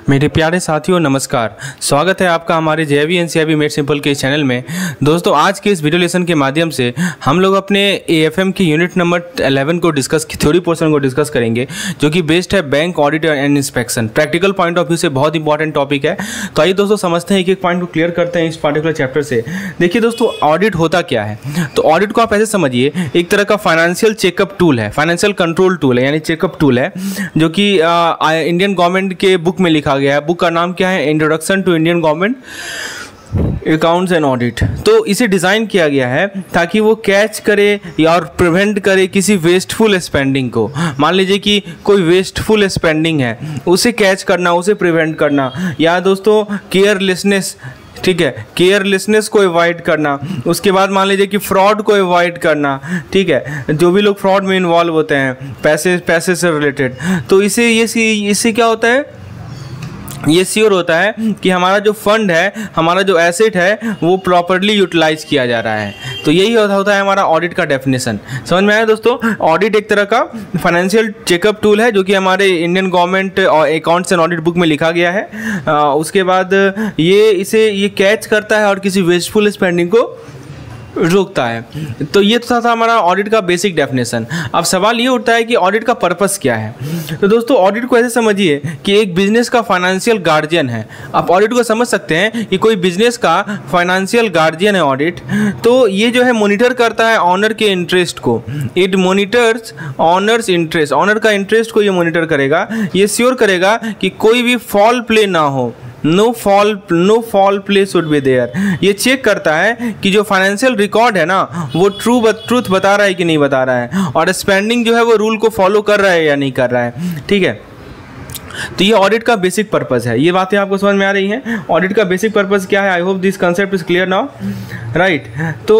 मेरे प्यारे साथियों नमस्कार। स्वागत है आपका हमारे जेवी एनसीआईबी मेड सिंपल के चैनल में। दोस्तों आज के इस वीडियो लेसन के माध्यम से हम लोग अपने एएफएम की यूनिट नंबर 11 को थ्योरी पोर्शन को डिस्कस करेंगे, जो कि बेस्ड है bank audit and inspection. Practical point of view से बहुत इंपॉर्टेंट टॉपिक है। तो आइए दोस्तों समझते हैं, एक पॉइंट को क्लियर करते हैं इस पर्टिकुलर चैप्टर से। देखिए दोस्तों, ऑडिट होता क्या है। तो ऑडिट को आप ऐसे समझिए, एक तरह का फाइनेंशियल चेकअप टूल है, फाइनेंशियल कंट्रोल टूल है, यानी चेकअप टूल है, जो कि इंडियन गवर्नमेंट के बुक में लिखा गया है। बुक का नाम क्या है? Introduction to Indian government accounts and audit. तो इसे डिज़ाइन किया गया है ताकि वो कैच करे और प्रिवेंट करे किसी वेस्टफुल स्पेंडिंग को। मान लीजिए कि कोई वेस्टफुल स्पेंडिंग है, उसे कैच करना, उसे प्रिवेंट करना, या दोस्तों केयरलेसनेस, ठीक है, केयरलेसनेस को अवॉइड करना। उसके बाद मान लीजिए कि फ्रॉड को अवॉइड करना, ठीक है, जो भी लोग फ्रॉड में इन्वॉल्व होते हैं पैसे से रिलेटेड। तो इससे क्या होता है, ये श्योर होता है कि हमारा जो फंड है, हमारा जो एसेट है, वो प्रॉपर्ली यूटिलाइज किया जा रहा है। तो यही होता है हमारा ऑडिट का डेफिनेशन। समझ में आया दोस्तों? ऑडिट एक तरह का फाइनेंशियल चेकअप टूल है, जो कि हमारे Indian government accounts and audit book में लिखा गया है। उसके बाद ये कैच करता है और किसी वेस्टफुल स्पेंडिंग को रोकता है। तो ये तो था हमारा ऑडिट का बेसिक डेफिनेशन। अब सवाल ये उठता है कि ऑडिट का पर्पस क्या है। तो दोस्तों ऑडिट को ऐसे समझिए कि एक बिजनेस का फाइनेंशियल गार्जियन है। आप ऑडिट को समझ सकते हैं कि कोई बिजनेस का फाइनेंशियल गार्जियन है ऑडिट। तो ये जो है मॉनिटर करता है ऑनर के इंटरेस्ट को। It monitors owners interest, owner का इंटरेस्ट को ये मॉनिटर करेगा। ये श्योर करेगा कि कोई भी फॉल प्ले ना हो, no foul play should be there. ये चेक करता है कि जो फाइनेंशियल रिकॉर्ड है ना, वो ट्रूथ बता रहा है कि नहीं बता रहा है, और स्पेंडिंग जो है वो रूल को फॉलो कर रहा है या नहीं कर रहा है, ठीक है। तो ये ऑडिट का बेसिक पर्पस है। ये बातें आपको समझ में आ रही हैं? ऑडिट का बेसिक पर्पस क्या है? I hope this concept is clear now, right. तो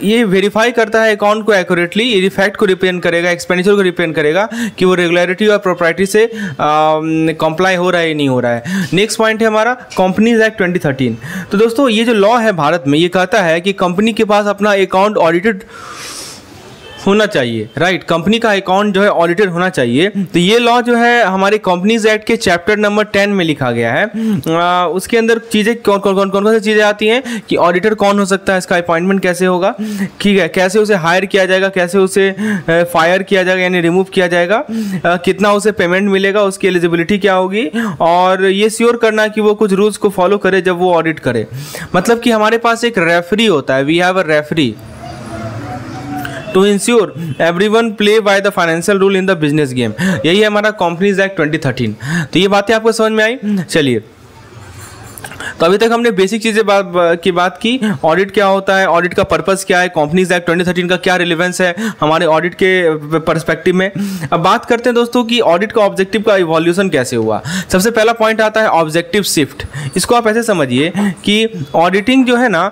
ये वेरीफाई करता है अकाउंट को एक्यूरेटली, ये फैक्ट को रिप्रेजेंट करेगा, एक्सपेंडिचर को रिप्रेजेंट करेगा कि वो रेगुलरिटी और प्रॉपर्टी से कंप्लाई हो रहा है या नहीं हो रहा है। नेक्स्ट पॉइंट है हमारा कंपनीज एक्ट 2013। तो दोस्तों ये जो लॉ है भारत में, ये कहता है कि कंपनी के पास अपना अकाउंट ऑडिटेड होना चाहिए, राइट। कंपनी का अकाउंट जो है ऑडिटेड होना चाहिए। तो ये लॉ जो है हमारे कंपनीज एक्ट के चैप्टर नंबर 10 में लिखा गया है। उसके अंदर चीज़ें कौन सी चीज़ें आती हैं कि ऑडिटर कौन हो सकता है, इसका अपॉइंटमेंट कैसे होगा, ठीक है, कैसे उसे हायर किया जाएगा, कैसे उसे फायर किया जाएगा यानी रिमूव किया जाएगा, कितना उसे पेमेंट मिलेगा, उसकी एलिजिबिलिटी क्या होगी, और ये श्योर करना कि वो कुछ रूल्स को फॉलो करे जब वो ऑडिट करे। मतलब कि हमारे पास एक रेफरी होता है, we have a referee to ensure everyone play by the financial rule in the business game. यही है हमारा कंपनीज एक्ट 2013। तो ये बातें आपको समझ में आई? चलिए, तो अभी तक हमने बेसिक चीज़ें की बात की। ऑडिट क्या होता है, ऑडिट का पर्पस क्या है, कंपनीज एक्ट 2013 का क्या रिलेवेंस है हमारे ऑडिट के पर्सपेक्टिव में। अब बात करते हैं दोस्तों कि ऑडिट का ऑब्जेक्टिव का इवोल्यूशन कैसे हुआ। सबसे पहला पॉइंट आता है ऑब्जेक्टिव शिफ्ट। इसको आप ऐसे समझिए कि ऑडिटिंग जो है ना,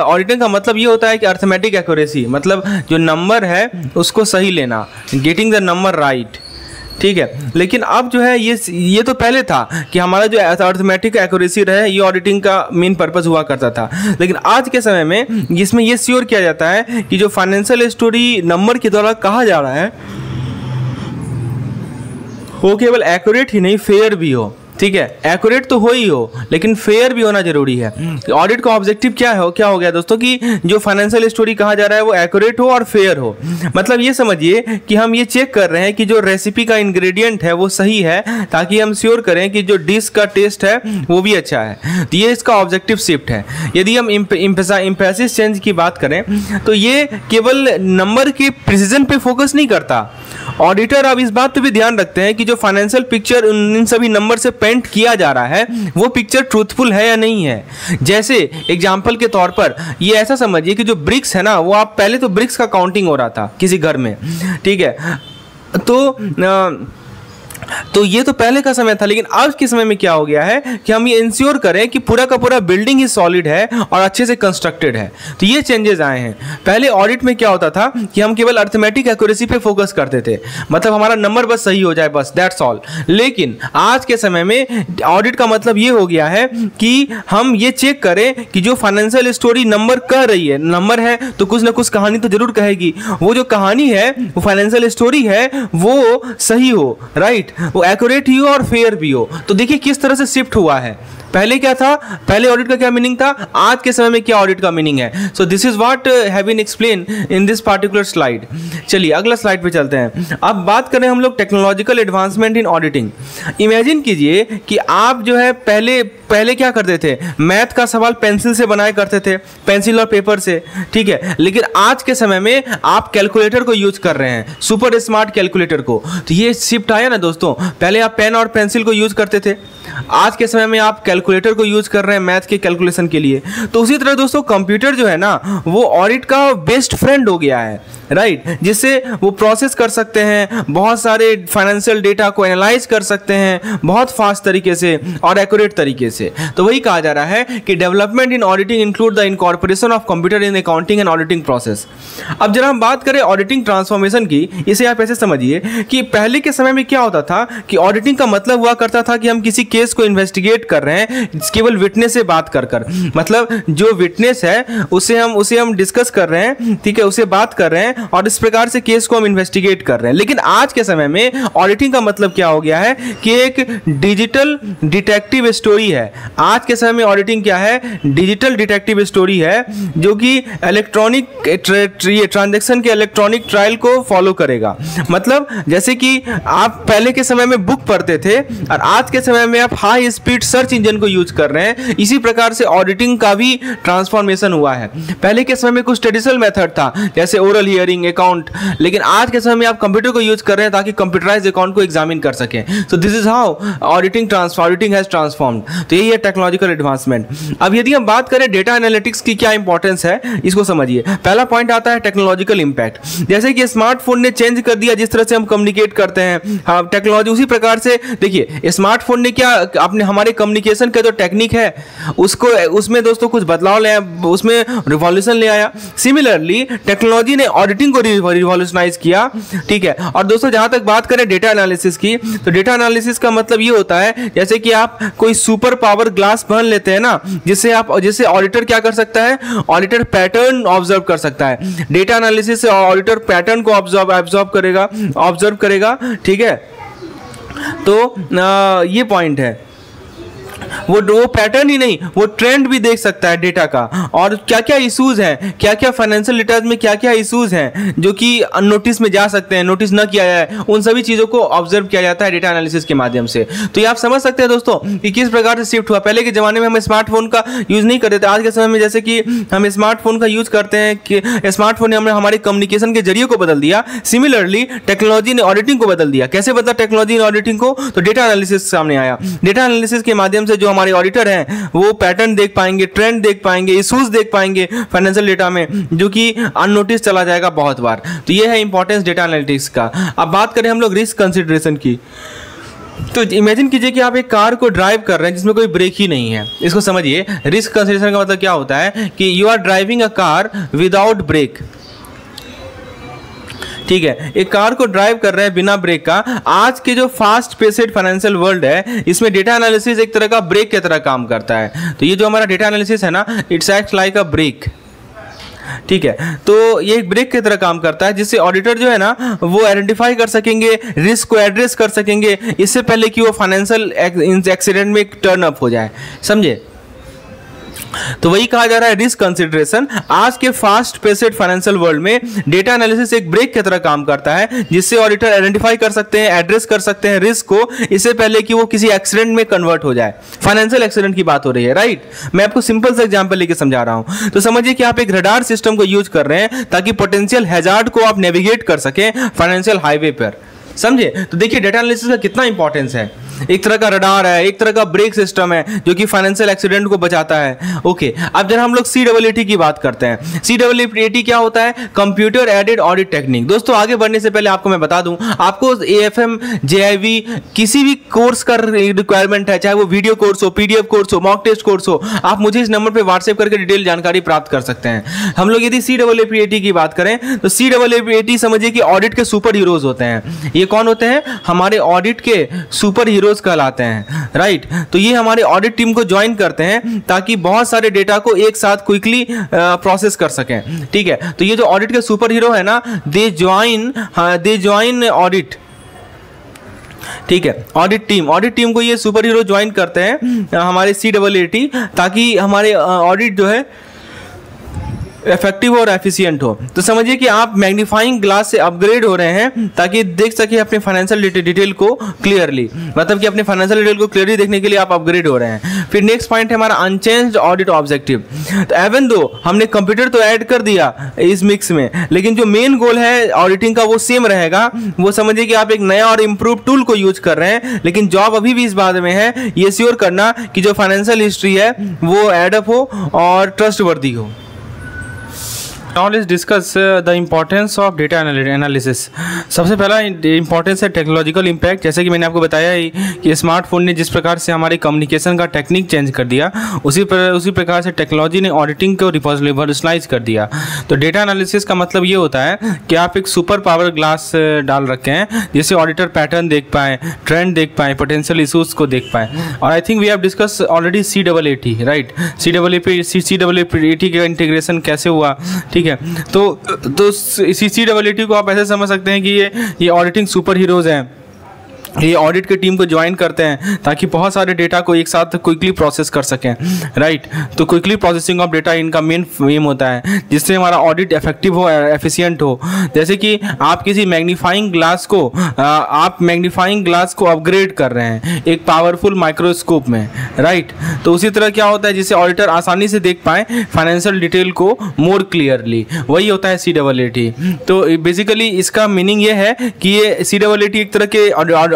ऑडिटिंग का मतलब ये होता है कि अर्थमेटिक एक्यूरेसी, मतलब जो नंबर है उसको सही लेना, गेटिंग द नंबर राइट, ठीक है। लेकिन अब जो है ये तो पहले था कि हमारा जो अर्थमेटिक एक्यूरेसी रहे, ये ऑडिटिंग का मेन पर्पस हुआ करता था। लेकिन आज के समय में इसमें ये श्योर किया जाता है कि जो फाइनेंशियल स्टोरी नंबर के द्वारा कहा जा रहा है वो केवल एक्यूरेट ही नहीं, फेयर भी हो, ठीक है। एक्यूरेट तो हो ही हो, लेकिन फेयर भी होना जरूरी है। ऑडिट का ऑब्जेक्टिव क्या हो गया दोस्तों कि जो फाइनेंशियल स्टोरी कहा जा रहा है वो एक्यूरेट हो और फेयर हो। मतलब ये समझिए कि हम ये चेक कर रहे हैं कि जो रेसिपी का इंग्रेडिएंट है वो सही है, ताकि हम श्योर करें कि जो डिश का टेस्ट है वो भी अच्छा है। तो ये इसका ऑब्जेक्टिव शिफ्ट है। यदि हम एम्फेसिस चेंज की बात करें तो ये केवल नंबर के प्रिसीजन पे फोकस नहीं करता। ऑडिटर अब इस बात पे भी ध्यान रखते हैं कि जो फाइनेंशियल पिक्चर इन सभी नंबर से पेंट किया जा रहा है वो पिक्चर ट्रूथफुल है या नहीं है। जैसे एग्जांपल के तौर पर ये ऐसा समझिए कि जो ब्रिक्स है ना, वो आप पहले तो ब्रिक्स का काउंटिंग हो रहा था किसी घर में, ठीक है। तो ये तो पहले का समय था। लेकिन आज के समय में क्या हो गया है कि हम ये इंश्योर करें कि पूरा का पूरा बिल्डिंग ही सॉलिड है और अच्छे से कंस्ट्रक्टेड है। तो ये चेंजेस आए हैं। पहले ऑडिट में क्या होता था कि हम केवल अर्थमेटिक एक्यूरेसी पे फोकस करते थे, मतलब हमारा नंबर बस सही हो जाए, बस दैट्स ऑल। लेकिन आज के समय में ऑडिट का मतलब ये हो गया है कि हम ये चेक करें कि जो फाइनेंशियल स्टोरी नंबर कह रही है, नंबर है तो कुछ ना कुछ कहानी तो जरूर कहेगी, वो जो कहानी है वो फाइनेंशियल स्टोरी है वो सही हो, राइट। वो एक्यूरेट ही हो और फेयर भी हो। तो देखिए किस तरह से शिफ्ट हुआ है। पहले क्या था, पहले ऑडिट का क्या मीनिंग था, आज के समय में क्या ऑडिट का मीनिंग है। So this is what have been explain in this particular slide. चलिए अगला स्लाइड पे चलते हैं। अब बात करें हम लोग technological advancement in auditing. Imagine कीजिए कि आप जो है पहले क्या करते थे, मैथ का सवाल पेंसिल से बनाया करते थे, पेंसिल और पेपर से, ठीक है। लेकिन आज के समय में आप कैलकुलेटर को यूज कर रहे हैं, सुपर स्मार्ट कैलकुलेटर को। तो ये शिफ्ट आया ना दोस्तों। पहले आप पेन और पेंसिल को यूज करते थे, आज के समय में आप कैलकुलेटर को यूज कर रहे हैं मैथ के कैलकुलेशन के लिए। तो उसी तरह दोस्तों कंप्यूटर जो है ना, वो ऑडिट का बेस्ट फ्रेंड हो गया है, राइट, जिससे वो प्रोसेस कर सकते हैं, बहुत सारे फाइनेंशियल डेटा को एनालाइज कर सकते हैं बहुत फास्ट तरीके से और एक्यूरेट तरीके से। तो वही कहा जा रहा है कि development in auditing include the incorporation of computer in accounting and auditing process. अब जरा हम बात करें ऑडिटिंग ट्रांसफॉर्मेशन की, इसे आप ऐसे समझिए कि पहले के समय में क्या होता था कि ऑडिटिंग का मतलब हुआ करता था कि हम किसी केस को इन्वेस्टिगेट कर रहे हैं केवल विटनेस से बात कर मतलब जो विटनेस है उसे हम डिस्कस कर रहे हैं, ठीक है, उसे बात कर रहे हैं और इस प्रकार से केस को हम इन्वेस्टिगेट कर रहे हैं। लेकिन आज के समय में ऑडिटिंग का मतलब क्या हो गया है कि एक डिजिटल डिटेक्टिव स्टोरी है। आज के समय में ऑडिटिंग क्या है, डिजिटल डिटेक्टिव स्टोरी है, जो कि इलेक्ट्रॉनिक ट्रांजैक्शन के इलेक्ट्रॉनिक ट्रायल को फॉलो करेगा। मतलब जैसे कि आप पहले के समय में बुक पढ़ते थे और आज के समय में आप हाई स्पीड सर्च इंजन को यूज कर रहे हैं, इसी प्रकार से ऑडिटिंग का भी ट्रांसफॉर्मेशन हुआ है। पहले के समय में कुछ ट्रेडिशनल मेथड था जैसे ओरल हियरिंग, अकाउंट, लेकिन आज के समय में आप कंप्यूटर को यूज कर रहे हैं ताकि कंप्यूटराइज अकाउंट को एग्जामिन कर सकें। सो this is how auditing has transformed. तो यही है टेक्नोलॉजिकल एडवांसमेंट। अब यदि हम बात करें डेटा एनालिटिक्स की क्या इंपॉर्टेंस है, इसको समझिए। पहला पॉइंट आता है टेक्नोलॉजिकल इंपैक्ट। जैसे कि स्मार्टफोन ने चेंज कर दिया जिस तरह से हम कम्युनिकेट करते हैं, हाँ, टेक्नोलॉजी उसी प्रकार से देखिए स्मार्टफोन ने क्या अपने हमारे कम्युनिकेशन का जो टेक्निक है उसमें दोस्तों कुछ बदलाव ले आया, उसमें रिवॉल्यूशन ले आया। सिमिलरली टेक्नोलॉजी ने ऑडिटिंग को रिवॉल्यूशनाइज किया, ठीक है। और दोस्तों जहां तक बात करें डेटा एनालिसिस की, तो डेटा एनालिसिस का मतलब ये होता है जैसे कि आप कोई सुपर पावर ग्लास पहन लेते हैं ना, जिससे ऑडिटर क्या कर सकता है, ऑडिटर पैटर्न ऑब्जर्व कर सकता है। डेटा एनालिसिस से ऑडिटर पैटर्न को ऑब्जर्व करेगा, ठीक है। तो ये पॉइंट है, वो पैटर्न ही नहीं, वो ट्रेंड भी देख सकता है डेटा का, और क्या क्या इश्यूज हैं, क्या क्या फाइनेंशियल डेटा में क्या क्या इश्यूज हैं जो कि अननोटिस में जा सकते हैं, नोटिस न किया जाए, उन सभी चीजों को ऑब्जर्व किया जाता है डेटा एनालिसिस के माध्यम से। तो ये आप समझ सकते हैं दोस्तों कि किस प्रकार से शिफ्ट हुआ। पहले के जमाने में हम स्मार्टफोन का यूज नहीं करते थे, आज के समय में जैसे कि हम स्मार्टफोन का यूज करते हैं कि स्मार्टफोन ने हमने हमारे कम्युनिकेशन के जरिए को बदल दिया। सिमिलरली टेक्नोलॉजी ने ऑडिटिंग को बदल दिया। कैसे बदला टेक्नोलॉजी ने ऑडिटिंग को, तो डेटा एनालिसिस सामने आया। डेटा एनालिसिस के माध्यम से जो हमारे ऑडिटर हैं वो पैटर्न देख पाएंगे, ट्रेंड देख पाएंगे, इश्यूज देख पाएंगे फाइनेंशियल डेटा में, जो कि अननोटिस चला जाएगा बहुत बार। तो ये है इंपॉर्टेंस डेटा एनालिटिक्स का। अब बात करें हम लोग रिस्क कंसिडरेशन की, तो इमेजिन कीजिए कि आप एक कार को ड्राइव कर रहे हैं जिसमें कोई ब्रेक ही नहीं है। इसको समझिए, रिस्क कंसिडरेशन का मतलब क्या होता है कि you are driving a car without brake, ठीक है, एक कार को ड्राइव कर रहे हैं बिना ब्रेक का। आज के जो फास्ट पेस्ड फाइनेंशियल वर्ल्ड है, इसमें डेटा एनालिसिस एक तरह का ब्रेक की तरह काम करता है। तो ये जो हमारा डेटा एनालिसिस है ना, it's act like a brake, ठीक है। तो ये एक ब्रेक की तरह काम करता है, जिससे ऑडिटर जो है ना वो आइडेंटिफाई कर सकेंगे, रिस्क को एड्रेस कर सकेंगे इससे पहले कि वो फाइनेंशियल एक्सीडेंट में टर्न अप हो जाए, समझे। तो वही कहा जा रहा है रिस्क कंसिडरेशन। आज के फास्ट पेस्ड फाइनेंशियल वर्ल्ड में डेटा एनालिसिस एक ब्रेक की तरह काम करता है, जिससे ऑडिटर आइडेंटिफाई कर सकते हैं, एड्रेस कर सकते हैं रिस्क को इससे पहले कि वो किसी एक्सीडेंट में कन्वर्ट हो जाए। फाइनेंशियल एक्सीडेंट की बात हो रही है, राइट। मैं आपको सिंपल सा एग्जांपल लेके समझा रहा हूं। तो समझिए कि आप एक रडार सिस्टम को यूज कर रहे हैं ताकि पोटेंशियल हैजार्ड को आप नेविगेट कर सकें फाइनेंशियल हाईवे पर, समझे। तो देखिए डेटा एनालिसिस का कितना इंपॉर्टेंस है। एक तरह का रडार है, एक तरह का ब्रेक सिस्टम है जो कि फाइनेंशियल एक्सीडेंट को बचाता है। ओके, अब जब हम लोग CAAT की बात करते हैं, CAAT क्या होता है, कंप्यूटर एडेड ऑडिट टेक्निक। दोस्तों आगे बढ़ने से पहले आपको मैं बता दूं, आपको AFM JIV किसी भी कोर्स का रिक्वायरमेंट है, चाहे वो वीडियो कोर्स हो, PDF कोर्स हो, मॉक टेस्ट कोर्स हो, आप मुझे इस नंबर पर व्हाट्सएप करके डिटेल जानकारी प्राप्त कर सकते हैं। हम लोग यदि CAAT की बात करें तो CAAT समझिए कि ऑडिट के सुपर हीरोज होते हैं। ये कौन होते हैं, हमारे ऑडिट के सुपर हीरोज कहलाते हैं, राइट। तो ये हमारे ऑडिट टीम को ज्वाइन करते हैं ताकि बहुत सारे डेटा को एक साथ क्विकली प्रोसेस कर सकें, ठीक है। तो ये जो ऑडिट के सुपर हीरो है ना, दे ज्वाइन ऑडिट, ठीक है। ऑडिट टीम को ये सुपर हीरो ज्वाइन करते हैं हमारे CAAT, ताकि हमारे ऑडिट जो है इफेक्टिव और एफिशिएंट हो। तो समझिए कि आप मैग्नीफाइंग ग्लास से अपग्रेड हो रहे हैं ताकि देख सके अपने फाइनेंशियल डिटेल को क्लियरली, मतलब कि अपने फाइनेंशियल डिटेल को क्लियरली देखने के लिए आप अपग्रेड हो रहे हैं। फिर नेक्स्ट पॉइंट है हमारा अनचेंज्ड ऑडिट ऑब्जेक्टिव। तो एवन दो हमने कंप्यूटर तो ऐड कर दिया इस मिक्स में, लेकिन जो मेन गोल है ऑडिटिंग का वो सेम रहेगा। वो समझिए कि आप एक नया और इम्प्रूव टूल को यूज कर रहे हैं, लेकिन जॉब अभी भी इस बात में है ये श्योर करना कि जो फाइनेंशियल हिस्ट्री है वो एडअप हो और ट्रस्टवर्दी हो। Now let's discuss the importance of data analysis। सबसे पहला इंपॉर्टेंस है टेक्नोलॉजिकल इम्पैक्ट। जैसे कि मैंने आपको बताया ही कि स्मार्टफोन ने जिस प्रकार से हमारे कम्युनिकेशन का टेक्निक चेंज कर दिया, उसी प्रकार से टेक्नोलॉजी ने ऑडिटिंग को रिवॉल्यूशनाइज कर दिया। तो डेटा एनालिसिस का मतलब ये होता है कि आप एक सुपर पावर ग्लास डाल रखे हैं जिससे ऑडिटर पैटर्न देख पाए, ट्रेंड देख पाए, पोटेंशियल इशूज़ को देख पाए। और I think we have discuss already CAAT, right. CAAT का इंटीग्रेशन कैसे हुआ, ठीक है। तो इसी CAAT को आप ऐसे समझ सकते हैं कि ये ऑडिटिंग सुपर हीरोज हैं, ये ऑडिट के टीम को ज्वाइन करते हैं ताकि बहुत सारे डेटा को एक साथ क्विकली प्रोसेस कर सकें, राइट। तो क्विकली प्रोसेसिंग ऑफ डेटा इनका मेन एम होता है, जिससे हमारा ऑडिट इफेक्टिव हो, एफिशिएंट हो। जैसे कि आप किसी मैग्नीफाइंग ग्लास को अपग्रेड कर रहे हैं एक पावरफुल माइक्रोस्कोप में, राइट। तो उसी तरह क्या होता है जिससे ऑडिटर आसानी से देख पाए फाइनेंशियल डिटेल को मोर क्लियरली, वही होता है CAAT। तो बेसिकली इसका मीनिंग ये है कि ये CAAT एक तरह के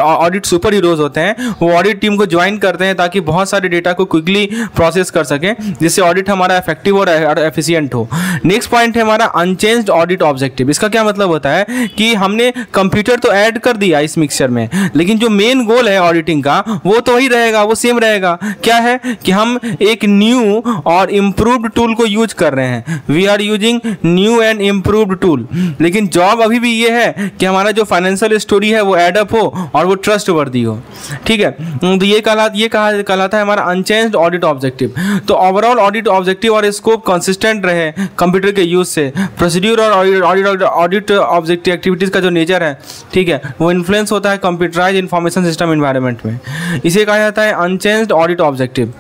ऑडिट सुपर हीरोज होते हैं। वो ऑडिट टीम को ज्वाइन करते हैं ताकि बहुत सारे डेटा को क्विकली प्रोसेस कर सकें, जिससे ऑडिट हमारा इफेक्टिव और एफिशिएंट हो। नेक्स्ट पॉइंट है हमारा अनचेंज्ड ऑडिट ऑब्जेक्टिव। इसका क्या मतलब होता है कि हमने कंप्यूटर तो ऐड कर दिया इस मिक्सचर में, लेकिन जो मेन गोल है ऑडिटिंग का वो तो वही रहेगा, वो सेम रहेगा। क्या है कि हम एक न्यू और इम्प्रूव्ड टूल को यूज कर रहे हैं। We are using new and improved tool, लेकिन जॉब अभी भी ये है कि हमारा जो फाइनेंशियल स्टोरी है वो एडअप हो और वो ट्रस्टवर्दी हो, ठीक है। तो ये कहलाता है हमारा अनचेंज्ड ऑडिट ऑब्जेक्टिव। तो ओवरऑल ऑडिट ऑब्जेक्टिव और स्कोप कंसिस्टेंट रहे कंप्यूटर के यूज से। प्रोसीड्यूर और ऑडिट ऑब्जेक्टिव एक्टिविटीज का जो नेचर है, ठीक है, वो इन्फ्लुएंस होता है कंप्यूटराइज इंफॉर्मेशन सिस्टम एनवायरनमेंट में। इसे कहा जाता है unchanged audit objective.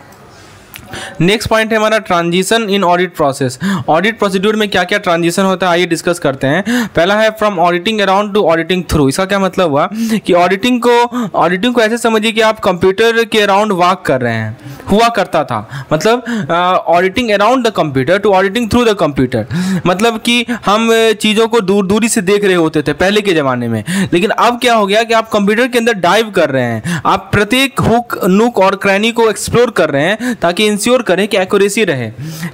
Next point है हमारा transition in audit process. Audit procedure में क्या क्या ट्रांजिशन होता है आइए डिस्कस करते हैं। पहला है from auditing around two auditing through. इसका क्या मतलब हुआ कि ऑडिटिंग को ऐसे समझिए कि आप कंप्यूटर के अराउंड वॉक कर रहे हैं, हुआ करता था। मतलब auditing around the computer to auditing through the computer, मतलब कि हम चीज़ों को दूरी से देख रहे होते थे पहले के ज़माने में, लेकिन अब क्या हो गया कि आप कंप्यूटर के अंदर डाइव कर रहे हैं, आप प्रत्येक हुक, नुक और क्रैनी को एक्सप्लोर कर रहे हैं ताकि इंश्योर करें कि एक्यूरेसी रहे,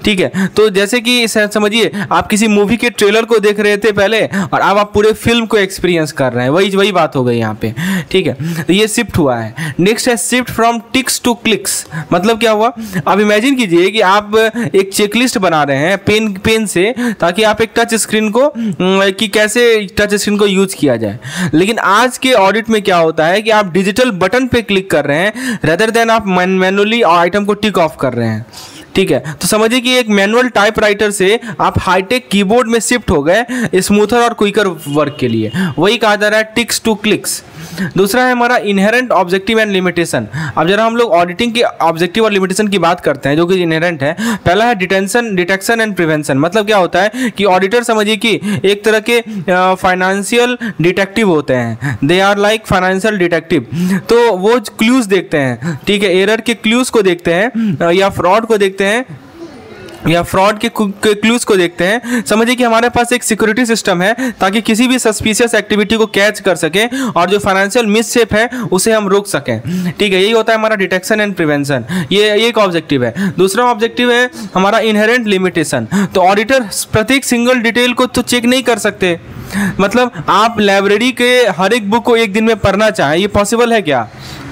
ठीक है। तो जैसे कि समझिए आप किसी मूवी के ट्रेलर को देख रहे थे पहले और अब आप पूरे फिल्म को एक्सपीरियंस कर रहे हैं, वही बात हो गई यहाँ पे, ठीक है। तो ये शिफ्ट हुआ है। नेक्स्ट है shift from ticks to clicks. मतलब क्या हुआ, अब इमेजिन कीजिए कि आप एक चेकलिस्ट बना रहे हैं पेन से, ताकि आप एक टच स्क्रीन को कि कैसे टच स्क्रीन को यूज किया जाए। लेकिन आज के ऑडिट में क्या होता है कि आप डिजिटल बटन पे क्लिक कर रहे हैं रेदर देन आप मैनुअली आइटम को टिक ऑफ कर रहे हैं, ठीक है। तो समझिए कि एक मैनुअल टाइपराइटर से आप हाईटेक कीबोर्ड में शिफ्ट हो गए स्मूथर और क्विकर वर्क के लिए, वही कहा जा रहा है टिक्स टू क्लिक्स। दूसरा है हमारा इनहेरेंट ऑब्जेक्टिव एंड लिमिटेशन। अब जरा हम लोग ऑडिटिंग के ऑब्जेक्टिव और लिमिटेशन की बात करते हैं जो कि इनहेरेंट है। पहला है डिटेक्शन एंड प्रिवेंशन। मतलब क्या होता है कि ऑडिटर समझिए कि एक तरह के फाइनेंशियल डिटेक्टिव होते हैं, they are like financial detective. तो वो क्लूज देखते हैं, ठीक है, एरर के क्लूज को देखते हैं या फ्रॉड को देखते हैं या फ्रॉड के क्लूज को देखते हैं। समझिए कि हमारे पास एक सिक्योरिटी सिस्टम है ताकि किसी भी सस्पिशियस एक्टिविटी को कैच कर सके और जो फाइनेंशियल मिसशेप है उसे हम रोक सकें, ठीक है। यही होता है हमारा डिटेक्शन एंड प्रिवेंशन। ये एक ऑब्जेक्टिव है। दूसरा ऑब्जेक्टिव है हमारा इनहेरेंट लिमिटेशन। तो ऑडिटर प्रत्येक सिंगल डिटेल को तो चेक नहीं कर सकते। मतलब आप लाइब्रेरी के हर एक बुक को एक दिन में पढ़ना चाहें, ये पॉसिबल है क्या?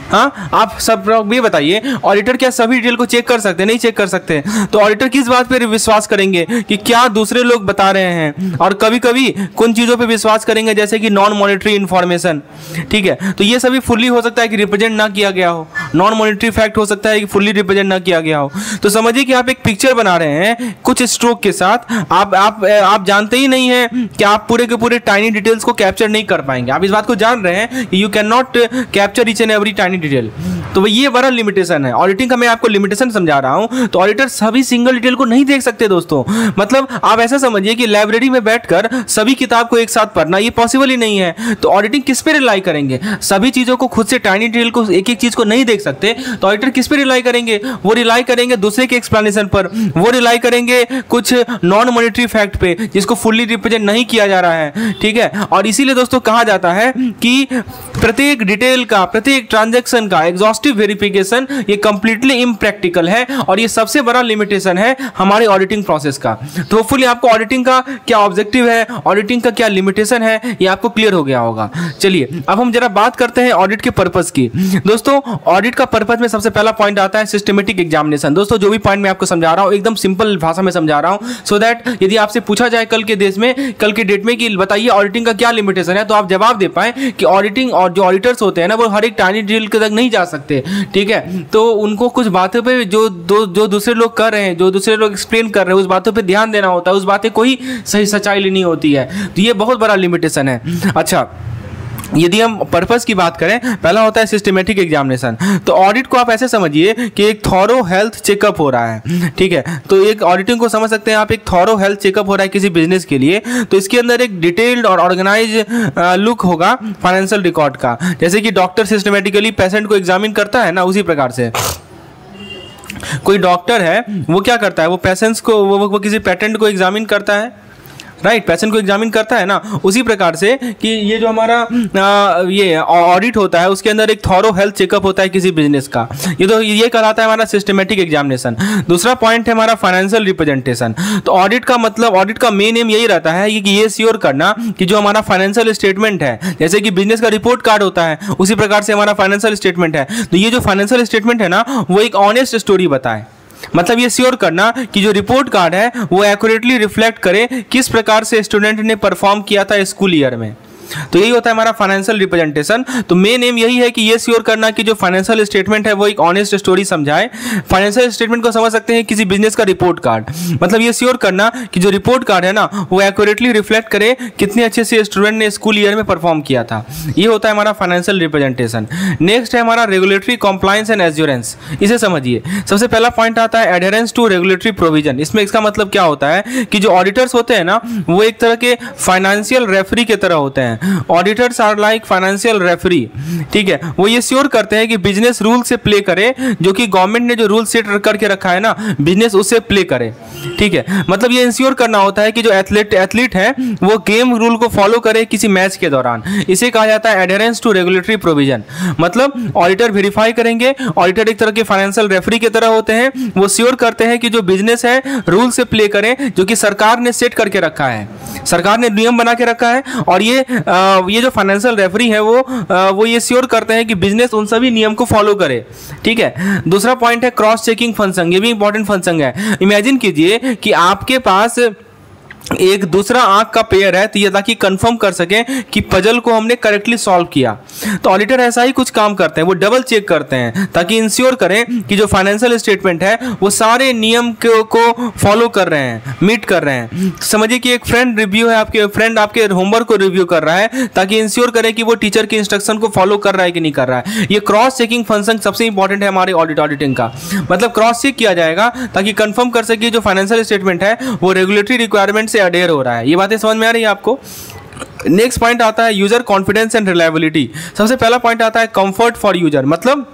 हाँ, आप सब लोग भी बताइए, ऑडिटर क्या सभी डिटेल को चेक कर सकते हैं? नहीं चेक कर सकते। तो ऑडिटर किस बात पे विश्वास करेंगे कि क्या दूसरे लोग बता रहे हैं, और कभी कभी कुछ चीज़ों पे विश्वास करेंगे जैसे कि नॉन मॉनिटरी इन्फॉर्मेशन। ठीक है, तो ये सभी फुल्ली हो सकता है कि रिप्रेजेंट ना किया गया हो, नॉन मॉनिटरी फैक्ट हो सकता है कि फुल्ली रिप्रेजेंट ना किया गया हो। तो समझिए कि आप एक पिक्चर बना रहे हैं कुछ स्ट्रोक के साथ, आप जानते ही नहीं है कि आप पूरे के पूरे टाइनी डिटेल्स को कैप्चर नहीं कर पाएंगे। आप इस बात को जान रहे हैं कि you can not capture each and every tiny detail. तो ये बड़ा लिमिटेशन है ऑडिटिंग का, मैं आपको लिमिटेशन समझा रहा हूं। तो ऑडिटर सभी सिंगल डिटेल को नहीं देख सकते दोस्तों। मतलब आप ऐसा समझिए कि लाइब्रेरी में बैठकर सभी किताब को एक साथ पढ़ना ये पॉसिबल ही नहीं है। तो ऑडिटिंग किस पे रिलाई करेंगे? सभी चीजों को खुद से टाइनी डिटेल को एक एक चीज को नहीं देख सकते, तो ऑडिटर किस पे रिलाई करेंगे? वो रिलाई करेंगे दूसरे के एक्सप्लेनेशन पर, वो रिलाई करेंगे कुछ नॉन मॉनिटरी फैक्ट पे जिसको फुल्ली रिप्रेजेंट नहीं किया जा रहा है। ठीक है, और इसीलिए दोस्तों कहा जाता है कि प्रत्येक डिटेल का, प्रत्येक ट्रांजैक्शन का एग्जॉस्टिव वेरिफिकेशन ये कंप्लीटली इम्प्रैक्टिकल है, और ये सबसे बड़ा लिमिटेशन है हमारे ऑडिटिंग प्रोसेस का। तो होपफुली आपको ऑडिटिंग का क्या ऑब्जेक्टिव है, ऑडिटिंग का क्या लिमिटेशन है, ये आपको क्लियर हो गया होगा। चलिए अब हम जरा बात करते हैं ऑडिट के पर्पस की। दोस्तों ऑडिट का पर्पस में सबसे पहला पॉइंट आता है सिस्टमेटिक एग्जामिनेशन। दोस्तों जो भी पॉइंट मैं आपको समझा रहा हूं एकदम सिंपल भाषा में समझा रहा हूं, सो दैट यदि आपसे पूछा जाए कल के डेट में कि बताइए ऑडिटिंग का क्या लिमिटेशन है, तो आप जवाब दे पाए कि ऑडिटिंग और जो ऑडिटर्स होते हैं ना वो हर एक टाइनी डिटेल तक नहीं जा सकते। ठीक है, तो उनको कुछ बातों पे जो दूसरे लोग कर रहे हैं, जो दूसरे लोग एक्सप्लेन कर रहे हैं, उस बातों पे ध्यान देना होता है, उस बातें को ही सही सच्चाई लेनी होती है। तो ये बहुत बड़ा लिमिटेशन है। अच्छा, यदि हम पर्पस की बात करें, पहला होता है सिस्टमेटिक एग्जामिनेशन। तो ऑडिट को आप ऐसे समझिए कि एक थॉरो हेल्थ चेकअप हो रहा है। ठीक है, तो एक ऑडिटिंग को समझ सकते हैं आप, एक थॉरो हेल्थ चेकअप हो रहा है किसी बिजनेस के लिए, तो इसके अंदर एक डिटेल्ड और ऑर्गेनाइज लुक होगा फाइनेंशियल रिकॉर्ड का। जैसे कि डॉक्टर सिस्टमेटिकली पेशेंट को एग्जामिन करता है ना, उसी प्रकार से कोई डॉक्टर है वो क्या करता है, वो पेशेंट्स को वो किसी पेशेंट को एग्जामिन करता है, राइट, पेशेंट को एग्जामिन करता है ना। उसी प्रकार से कि ये जो हमारा ये ऑडिट होता है उसके अंदर एक थॉरो हेल्थ चेकअप होता है किसी बिजनेस का। ये कहलाता है हमारा सिस्टमेटिक एग्जामिनेशन। दूसरा पॉइंट है हमारा फाइनेंशियल रिप्रेजेंटेशन। तो ऑडिट का मतलब, ऑडिट का मेन एम यही रहता है कि ये श्योर करना कि जो हमारा फाइनेंशियल स्टेटमेंट है, जैसे कि बिजनेस का रिपोर्ट कार्ड होता है उसी प्रकार से हमारा फाइनेंशियल स्टेटमेंट है, तो ये जो फाइनेंशियल स्टेटमेंट है ना वो एक ऑनेस्ट स्टोरी बताए। मतलब ये श्योर करना कि जो रिपोर्ट कार्ड है वो एक्यूरेटली रिफ्लेक्ट करे किस प्रकार से स्टूडेंट ने परफॉर्म किया था स्कूल ईयर में। तो यही होता है हमारा फाइनेंशियल रिप्रेजेंटेशन। तो मेन एम यही है कि ये श्योर करना कि जो फाइनेंशियल स्टेटमेंट है वो एक ऑनेस्ट स्टोरी समझाए। फाइनेंशियल स्टेटमेंट को समझ सकते हैं किसी बिजनेस का रिपोर्ट कार्ड, मतलब ये श्योर करना कि जो रिपोर्ट कार्ड है ना वो एक्यूरेटली रिफ्लेक्ट करे कितने अच्छे से स्टूडेंट ने स्कूल ईयर में परफॉर्म किया था। ये होता है हमारा फाइनेंशियल रिप्रेजेंटेशन। नेक्स्ट है हमारा रेगुलेटरी कॉम्प्लायंस एंड एश्योरेंस। इसे समझिए, सबसे पहला पॉइंट आता है एडहेरेंस टू रेगुलेटरी प्रोविजन। इसमें इसका मतलब क्या होता है कि जो ऑडिटर्स होते हैं ना वो एक तरह के फाइनेंशियल रेफरी की तरह होते हैं। Auditors are like financial referee. ठीक है, वो ये श्योर करते हैं कि बिजनेस रूल से प्ले करे, जो कि गवर्नमेंट ने जो रूल सेट करके रखा है ना बिजनेस उससे प्ले करे। ठीक है, मतलब ये इंश्योर करना होता है कि जो एथलीट है वो गेम रूल को फॉलो करे किसी मैच के दौरान। इसे कहा जाता है एडहेरेंस टू रेगुलेटरी प्रोविजन। मतलब ऑडिटर वेरीफाई करेंगे, ऑडिटर एक तरह के फाइनेंशियल रेफरी की तरह होते हैं, वो श्योर करते हैं कि जो बिजनेस है रूल से प्ले करे जो कि सरकार ने सेट करके रखा है, सरकार ने नियम बना के रखा है। और ये जो फाइनेंशियल रेफरी है वो ये श्योर करते हैं कि बिजनेस उन सभी नियम को फॉलो करे। ठीक है, दूसरा पॉइंट है क्रॉस चेकिंग फंक्शन। ये भी इंपॉर्टेंट फंक्शन है। इमेजिन कीजिए कि आपके पास एक दूसरा आंख का पेयर है, तो ये ताकि कंफर्म कर सके कि पजल को हमने करेक्टली सॉल्व किया। तो ऑडिटर ऐसा ही कुछ काम करते हैं, वो डबल चेक करते हैं ताकि इंश्योर करें कि जो फाइनेंशियल स्टेटमेंट है वो सारे नियम को फॉलो कर रहे हैं, मीट कर रहे हैं। समझिए कि एक फ्रेंड रिव्यू है, आपके फ्रेंड आपके होमवर्क को रिव्यू कर रहा है ताकि इंश्योर करे कि वो टीचर के इंस्ट्रक्शन को फॉलो कर रहा है कि नहीं कर रहा है। ये क्रॉस चेकिंग फंक्शन सबसे इंपॉर्टेंट है हमारे ऑडिटिंग का। मतलब क्रॉस चेक किया जाएगा ताकि कंफर्म कर सके जो फाइनेंशियल स्टेटमेंट है वो रेगुलेटरी रिक्वायरमेंट अडेयर हो रहा है। ये बातें समझ में आ रही है आपको? नेक्स्ट पॉइंट आता है यूजर कॉन्फिडेंस एंड रिलायबिलिटी। सबसे पहला पॉइंट आता है कंफर्ट फॉर यूजर। मतलब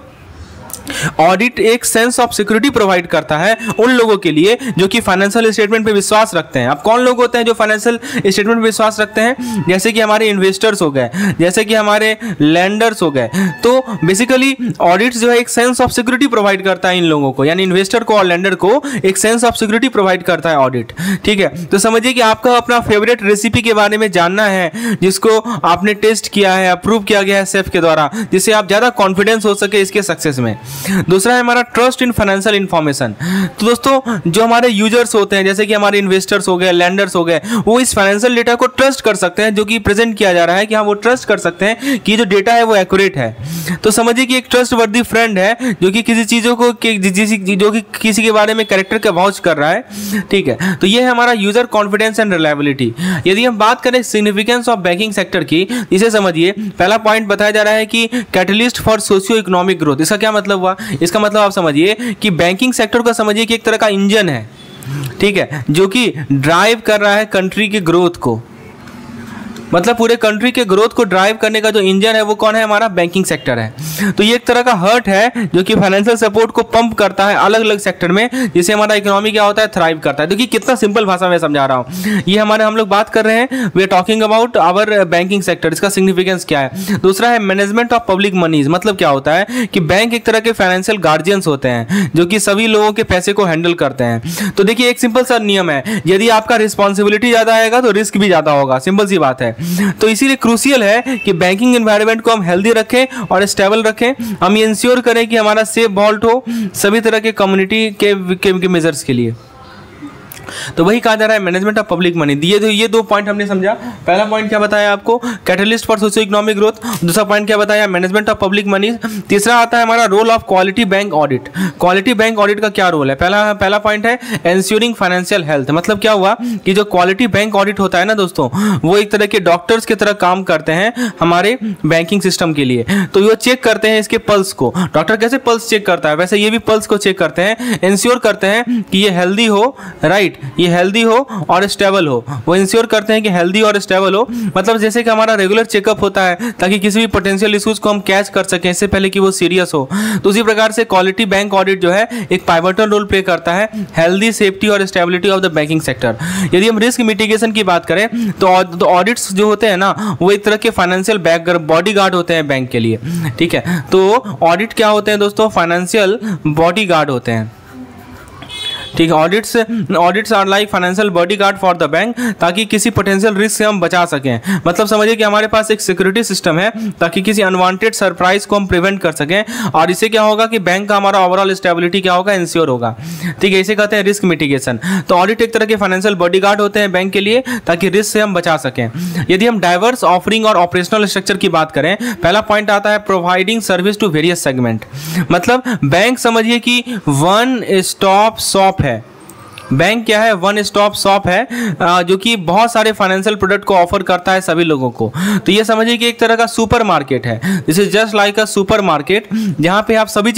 ऑडिट एक सेंस ऑफ सिक्योरिटी प्रोवाइड करता है उन लोगों के लिए जो कि फाइनेंशियल स्टेटमेंट पे विश्वास रखते हैं। अब कौन लोग होते हैं जो फाइनेंशियल स्टेटमेंट पे विश्वास रखते हैं? जैसे कि हमारे इन्वेस्टर्स हो गए, जैसे कि हमारे लैंडर्स हो गए। तो बेसिकली ऑडिट जो है एक सेंस ऑफ सिक्योरिटी प्रोवाइड करता है इन लोगों को, यानी इन्वेस्टर को और लैंडर को एक सेंस ऑफ सिक्योरिटी प्रोवाइड करता है ऑडिट। ठीक है, तो समझिए कि आपका अपना फेवरेट रेसिपी के बारे में जानना है जिसको आपने टेस्ट किया है, अप्रूव किया गया है शेफ के द्वारा, जिससे आप ज्यादा कॉन्फिडेंस हो सके इसके सक्सेस में। दूसरा है हमारा ट्रस्ट इन फाइनेंशियल इंफॉर्मेशन। तो दोस्तों जो हमारे यूजर्स होते हैं, जैसे कि हमारे इन्वेस्टर्स हो गए, लैंडर्स हो गए, वो इस फाइनेंशियल डेटा को ट्रस्ट कर सकते हैं जो कि प्रेजेंट किया जा रहा है, कि हाँ वो ट्रस्ट कर सकते हैं कि जो डेटा है वो एक्यूरेट है। तो समझिए कि एक ट्रस्ट वर्दी फ्रेंड है जो कि किसी चीजों को जो कि किसी के बारे में कैरेक्टर का वाउच कर रहा है। ठीक है, तो ये है हमारा यूजर कॉन्फिडेंस एंड रिलायबिलिटी। यदि हम बात करें सिग्निफिकेंस ऑफ बैंकिंग सेक्टर की, इसे समझिए। पहला पॉइंट बताया जा रहा है कि catalyst for socio economic growth. इसका क्या मतलब हुआ? इसका मतलब आप समझिए कि बैंकिंग सेक्टर को समझिए कि एक तरह का इंजन है, ठीक है, जो कि ड्राइव कर रहा है कंट्री की ग्रोथ को। मतलब पूरे कंट्री के ग्रोथ को ड्राइव करने का जो इंजन है वो कौन है? हमारा बैंकिंग सेक्टर है। तो ये एक तरह का हर्ट है जो कि फाइनेंशियल सपोर्ट को पंप करता है अलग अलग सेक्टर में, जिससे हमारा इकोनॉमी क्या होता है? थ्राइव करता है। देखिए कितना सिंपल भाषा में समझा रहा हूँ। ये हमारे हम लोग बात कर रहे हैं, we are talking about our banking sector. इसका सिग्निफिकेंस क्या है? दूसरा है मैनेजमेंट ऑफ पब्लिक मनीज। मतलब क्या होता है कि बैंक एक तरह के फाइनेंशियल गार्जियंस होते हैं जो कि सभी लोगों के पैसे को हैंडल करते हैं। तो देखिए एक सिंपल सा नियम है, यदि आपका रिस्पॉन्सिबिलिटी ज्यादा आएगा तो रिस्क भी ज्यादा होगा, सिंपल सी बात है। तो इसीलिए क्रूशियल है कि बैंकिंग एनवायरनमेंट को हम हेल्दी रखें और स्टेबल रखें। हम ये इंश्योर करें कि हमारा सेफ वॉल्ट हो सभी तरह के कम्युनिटी के मेजर्स के लिए। तो वही कहा जा रहा है मैनेजमेंट ऑफ पब्लिक मनी। ये दो पॉइंट हमने समझा। पहला पॉइंट क्या बताया आपको? Catalyst for socio economic growth. दूसरा पॉइंट क्या बताया? Management of public money. तीसरा आता है हमारा role of quality bank audit. Quality bank audit का क्या रोल है? पहला पॉइंट है एंश्योरिंग फाइनेंशियल हेल्थ। मतलब क्या हुआ कि जो क्वालिटी बैंक ऑडिट होता है ना दोस्तों, वो एक तरह के डॉक्टर्स की तरह काम करते हैं हमारे बैंकिंग सिस्टम के लिए। तो वो चेक करते हैं इसके पल्स को। डॉक्टर कैसे पल्स चेक करता है, वैसे ये भी पल्स को चेक करते हैं, इंश्योर करते हैं कि ये हेल्दी हो, राइट, ये हेल्दी हो और स्टेबल हो। वो इंश्योर करते हैं कि हेल्दी और स्टेबल हो। मतलब जैसे कि हमारा रेगुलर चेकअप होता है ताकि किसी भी पोटेंशियल इश्यूज को हम कैच कर सकें इससे पहले कि वो सीरियस हो। तो उसी प्रकार से क्वालिटी बैंक ऑडिट जो है एक पाइवटल रोल प्ले करता है हेल्दी, सेफ्टी और stability of the banking sector. यदि हम रिस्क मिटिगेशन की बात करें तो ऑडिट्स जो होते हैं ना, वो एक तरह के फाइनेंशियल बॉडी गार्ड होते हैं बैंक के लिए। ठीक है, तो ऑडिट क्या होते हैं दोस्तों? फाइनेंशियल बॉडी गार्ड होते हैं। ठीक है, audits are like financial bodyguard for the bank, ताकि किसी पोटेंशियल रिस्क से हम बचा सकें। मतलब समझिए कि हमारे पास एक सिक्योरिटी सिस्टम है ताकि किसी अनवांटेड सरप्राइज को हम प्रिवेंट कर सकें, और इससे क्या होगा कि बैंक का हमारा ओवरऑल स्टेबिलिटी क्या होगा? इंश्योर होगा। ठीक है, इसे कहते हैं रिस्क मिटिगेशन। तो ऑडिट एक तरह के फाइनेंशियल बॉडीगार्ड होते हैं बैंक के लिए ताकि रिस्क से हम बचा सकें। यदि हम डाइवर्स ऑफरिंग और ऑपरेशनल स्ट्रक्चर की बात करें, पहला पॉइंट आता है providing service to various segment. मतलब बैंक समझिए कि वन स्टॉप शॉप है। बैंक क्या है? वन स्टॉप शॉप है जो कि बहुत सारे फाइनेंशियल प्रोडक्ट को ऑफर करता है सभी लोगों को। तो ये समझिए कि एक तरह का सुपर मार्केट है। This is just like a super market, जहां पे आप सभी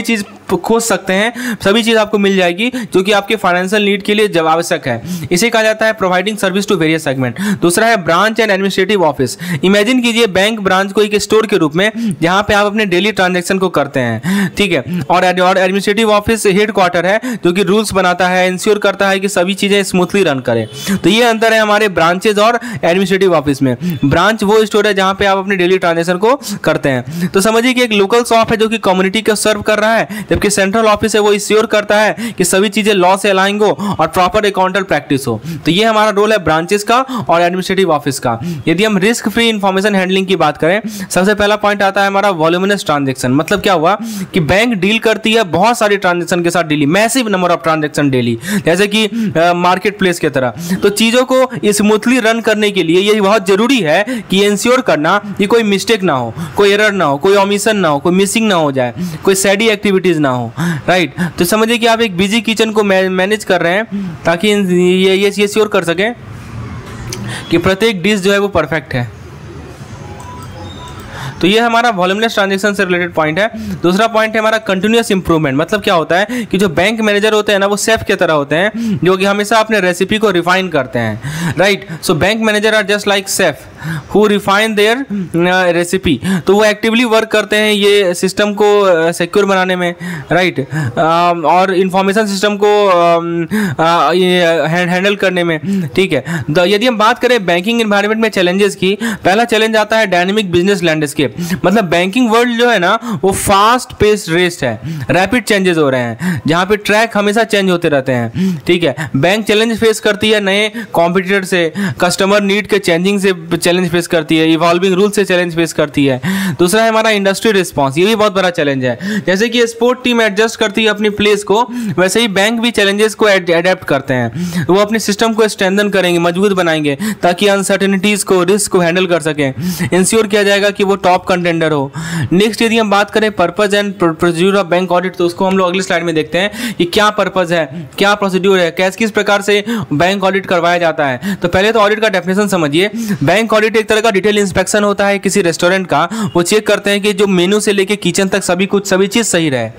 चीज खोज सकते हैं, सभी चीज आपको मिल जाएगी जो कि आपके फाइनेंशियल नीड के लिए जब आवश्यक है। इसे कहा जाता है providing service to various segment. दूसरा है branch and administrative office. Imagine कीजिए बैंक ब्रांच को एक स्टोर के रूप में जहां पे आप अपने डेली ट्रांजैक्शन को करते हैं। ठीक है, और एडमिनिस्ट्रेटिव ऑफिस हेड क्वार्टर है जो कि रूल्स बनाता है, इंश्योर करता है कि सभी चीजें स्मूथली रन करें। तो ये अंतर है हमारे ब्रांचेज और एडमिनिस्ट्रेटिव ऑफिस में। ब्रांच वो स्टोर है जहां पे आप अपने डेली ट्रांजैक्शन को करते हैं। तो समझिए कि एक लोकल शॉप है जो कि कम्युनिटी को सर्व कर रहा है, कि सेंट्रल ऑफिस है वो इंश्योर करता है कि सभी चीजें लॉ से अलाइन हो और प्रॉपर अकाउंटेंट प्रैक्टिस हो। तो ये हमारा रोल है ब्रांचेस का और एडमिनिस्ट्रेटिव ऑफिस का। यदि हम रिस्क फ्री इंफॉर्मेशन हैंडलिंग की बात करें, सबसे पहला पॉइंट आता है हमारा वॉल्यूमिनस ट्रांजैक्शन। मतलब क्या हुआ कि बैंक डील करती है बहुत सारी ट्रांजैक्शन के साथ daily, massive number of transaction daily, जैसे कि मार्केट प्लेस की तरह। तो चीजों को स्मूथली रन करने के लिए ये बहुत जरूरी है कि इंश्योर करना कि कोई मिस्टेक ना हो, कोई एरर ना हो, कोई ओमिशन ना हो, कोई मिसिंग ना हो जाए, कोई सैडी एक्टिविटीज ना हो, राइट। तो समझिए कि आप एक बिजी किचन को मैनेज कर रहे हैं ताकि ये श्योर कर सकें कि प्रत्येक डिश जो है वो परफेक्ट है। तो ये हमारा वॉल्यूमलेस ट्रांजैक्शन से रिलेटेड पॉइंट है। दूसरा पॉइंट है हमारा कंटिन्यूअस इंप्रूवमेंट। मतलब क्या होता है कि जो बैंक मैनेजर होते हैं ना, वो शेफ की तरह होते हैं जो कि हमेशा अपने रेसिपी को रिफाइन करते हैं, right. So bank manager are just like chef who refine their recipe. तो वो एक्टिवली वर्क करते हैं ये सिस्टम को सिक्योर बनाने में, राइट, और इंफॉर्मेशन सिस्टम को हैंडल करने में, ठीक है। यदि हम बात करें बैंकिंग एनवायरनमेंट में चैलेंजेस की, पहला चैलेंज आता है डायनेमिक बिजनेस लैंडस्केप। मतलब बैंकिंग वर्ल्ड जो है ना वो फास्ट पेस्ड रेस्ट है, रैपिड चेंजेस हो रहे हैं, जहाँ पे ट्रैक हमेशा चेंज होते रहते हैं, ठीक है। बैंक चैलेंज फेस करती है नए कॉम्पिटिटर से, कस्टमर नीड के चेंजिंग से चैलेंज फेस करती है, इवॉल्विंग रूल से चैलेंज फेस करती है। दूसरा है हमारा इंडस्ट्री रिस्पांस, ये भी बहुत बड़ा चैलेंज है। जैसे कि स्पोर्ट टीम एडजस्ट करती है अपनी प्लेस को, वैसे ही बैंक भी चैलेंजेस को एडेप्ट करते हैं। वो अपने सिस्टम को स्ट्रेंथन करेंगे, मजबूत बनाएंगे, ताकि अनसर्टेनिटीज को, रिस्क को हैंडल कर सकें, इंश्योर किया जाएगा कि वो टॉप कंटेंडर हो। नेक्स्ट यदि हम बात करें purpose and procedure of bank audit, तो उसको हम लोग अगली स्लाइड में देखते हैं कि क्या पर्पज है, क्या प्रोसीड्यूर है, किस प्रकार से बैंक ऑडिट करवाया जाता है। तो पहले तो ऑडिट का डेफिनेशन समझिए। बैंक ऑडिट एक तरह का डिटेल इंस्पेक्शन होता है किसी रेस्टोरेंट का। वो चेक करते हैं कि जो मेनू से लेके किचन तक सभी चीज सही रहे।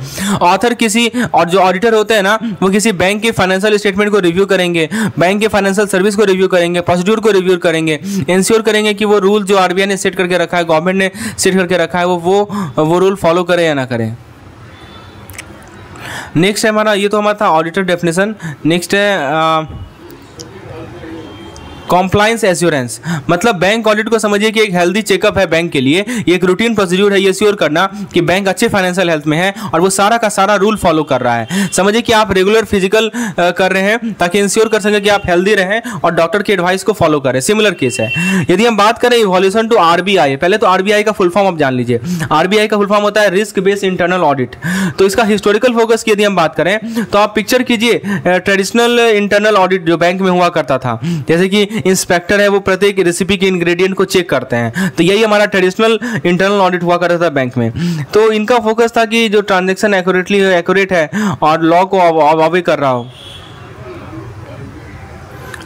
ऑथर किसी, और जो ऑडिटर होते हैं ना, वो किसी बैंक के फाइनेंशियल स्टेटमेंट को रिव्यू करेंगे, बैंक के फाइनेंशियल सर्विस को रिव्यू करेंगे, प्रोसीड्यूर को रिव्यू करेंगे, इंश्योर करेंगे कि वो रूल जो आरबीआई ने सेट करके रखा है, गवर्नमेंट ने सेट करके रखा है, वो रूल फॉलो करें या ना करें। नेक्स्ट है हमारा, ये तो हमारा था ऑडिटर डेफिनेशन। नेक्स्ट है कॉम्प्लायंस एश्योरेंस। मतलब बैंक ऑडिट को समझिए कि एक हेल्दी चेकअप है बैंक के लिए, ये एक रूटीन प्रोसीड्यूर है ये श्योर करना कि बैंक अच्छे फाइनेंशियल हेल्थ में है और वो सारा का सारा रूल फॉलो कर रहा है। समझिए कि आप रेगुलर फिजिकल कर रहे हैं ताकि इंश्योर कर सके कि आप हेल्दी रहें और डॉक्टर की एडवाइस को फॉलो करें। सिमिलर केस है। यदि हम बात करें इवोल्यूशन टू आरबीआई, पहले तो आरबीआई का फुल फॉर्म आप जान लीजिए। आरबीआई का फुल फॉर्म होता है रिस्क बेस्ड इंटरनल ऑडिट। तो इसका हिस्टोरिकल फोकस की यदि हम बात करें तो आप पिक्चर कीजिए ट्रेडिशनल इंटरनल ऑडिट जो बैंक में हुआ करता था, जैसे कि इंस्पेक्टर है वो प्रत्येक रेसिपी के इंग्रेडिएंट को चेक करते हैं। तो यही हमारा ट्रेडिशनल इंटरनल ऑडिट हुआ करता था बैंक में। तो इनका फोकस था कि जो ट्रांजैक्शन एक्यूरेट है और लॉ को ऑबे कर रहा हो।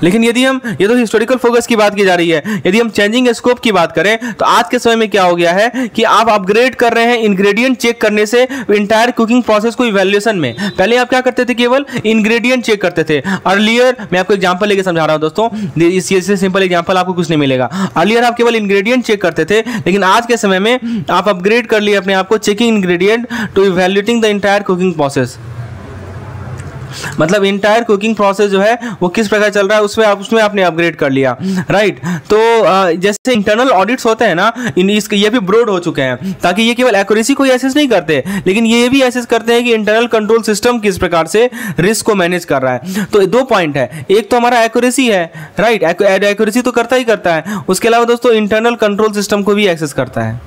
लेकिन यदि हम, ये तो हिस्टोरिकल फोकस की बात की जा रही है, यदि हम चेंजिंग स्कोप की बात करें तो आज के समय में क्या हो गया है कि आप अपग्रेड कर रहे हैं इंग्रेडिएंट चेक करने से इंटायर कुकिंग प्रोसेस को इवैल्यूएशन में। पहले आप क्या करते थे, केवल इंग्रेडिएंट चेक करते थे। अर्लियर, मैं आपको एग्जांपल लेके समझा रहा हूं दोस्तों, इससे सिंपल एग्जांपल आपको कुछ नहीं मिलेगा। अर्लियर आप केवल इंग्रेडिएंट चेक करते थे, लेकिन आज के समय में आप अपग्रेड कर लिए अपने आप को, checking ingredient to evaluating the entire cooking process. मतलब इंटायर कुकिंग प्रोसेस जो है वो किस प्रकार चल रहा है उसमें आपने अपग्रेड कर लिया, राइट। तो जैसे इंटरनल ऑडिट्स होते हैं ना, ये भी ब्रॉड हो चुके हैं, ताकि ये केवल एक्यूरेसी को एसेस नहीं करते, लेकिन ये भी एसेस करते हैं कि इंटरनल कंट्रोल सिस्टम किस प्रकार से रिस्क को मैनेज कर रहा है। तो दो पॉइंट है, एक तो हमारा एक्यूरेसी है, राइट, एक्यूरेसी तो करता ही करता है, उसके अलावा दोस्तों इंटरनल कंट्रोल सिस्टम को भी एक्सेस करता है।